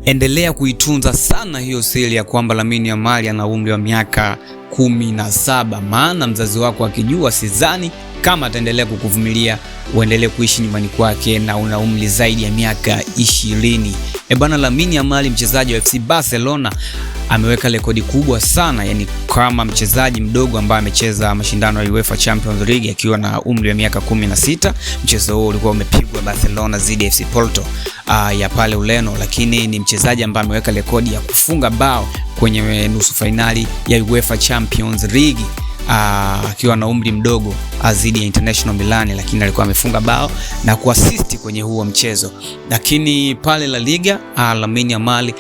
endelea kuitunza sana hiyo siri ya kwamba Lamine Yamal ana umri wa miaka 17, maana mzazi wako akijua, sidhani kama ataendelea kukuvumilia uendelee kuishi nyumbani kwake na una umri zaidi ya miaka 20. Bwana, Lamine Yamal mchezaji wa FC Barcelona ameweka rekodi kubwa sana, yani kama mchezaji mdogo ambaye amecheza mashindano ya UEFA Champions League akiwa na umri wa miaka 16. Mchezo huo ulikuwa umepigwa Barcelona dhidi ya FC Porto ya pale Ureno, lakini ni mchezaji ambaye ameweka rekodi ya kufunga bao kwenye nusu finali ya UEFA Champions League akiwa na umri mdogo dhidi ya International Milan, lakini alikuwa amefunga bao na kuassist kwenye huo mchezo. Lakini pale La Liga Lamine Yamal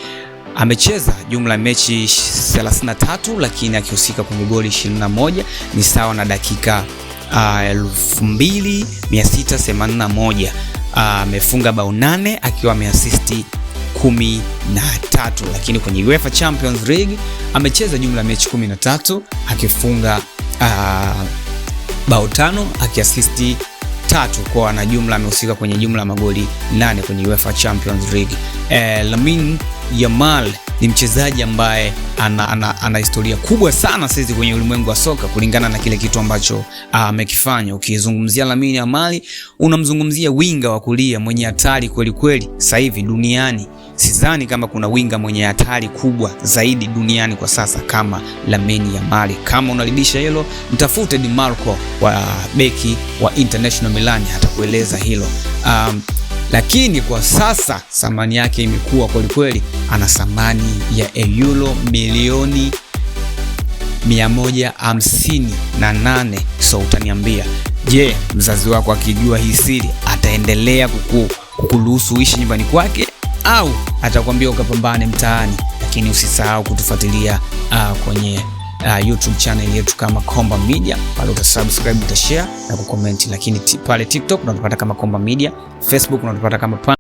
amecheza jumla mechi 33, lakini akihusika kwenye goli 21, ni sawa na dakika 2681. Amefunga bao 8 akiwa ameassist 13, lakini kwenye UEFA Champions League amecheza jumla mechi 13 akifunga bao 5 akiassist 3, kwa ana jumla amehusika kwenye jumla magoli 8 kwenye UEFA Champions League. Lamine Yamal ni mchezaji ambaye ana historia kubwa sana sasa kwenye ulimwengu wa soka kulingana na kile kitu ambacho amekifanya. Ukizungumzia Lamine Yamal unamzungumzia winga wa kulia mwenye hatari kweli kweli sasa hivi duniani. Sidhani kama kuna winga mwenye hatari kubwa zaidi duniani kwa sasa kama Lamine Yamal. Kama unalibisha hilo, mtafute Di Marco wa beki wa International Milan atakueleza hilo. Lakini kwa sasa thamani yake imekuwa kweli kweli, ana thamani ya euro milioni 158. So utaniambia, je, mzazi wako akijua hii siri ataendelea kukuruhusu uishi nyumbani kwake au atakwambia ukapambane mtaani? Lakini usisahau kutufuatilia kwenye YouTube channel yetu kama Komba Media. Pale utasubscribe, utashare na kucomment. Lakini pale TikTok unatupata kama Komba Media, Facebook unatupata kama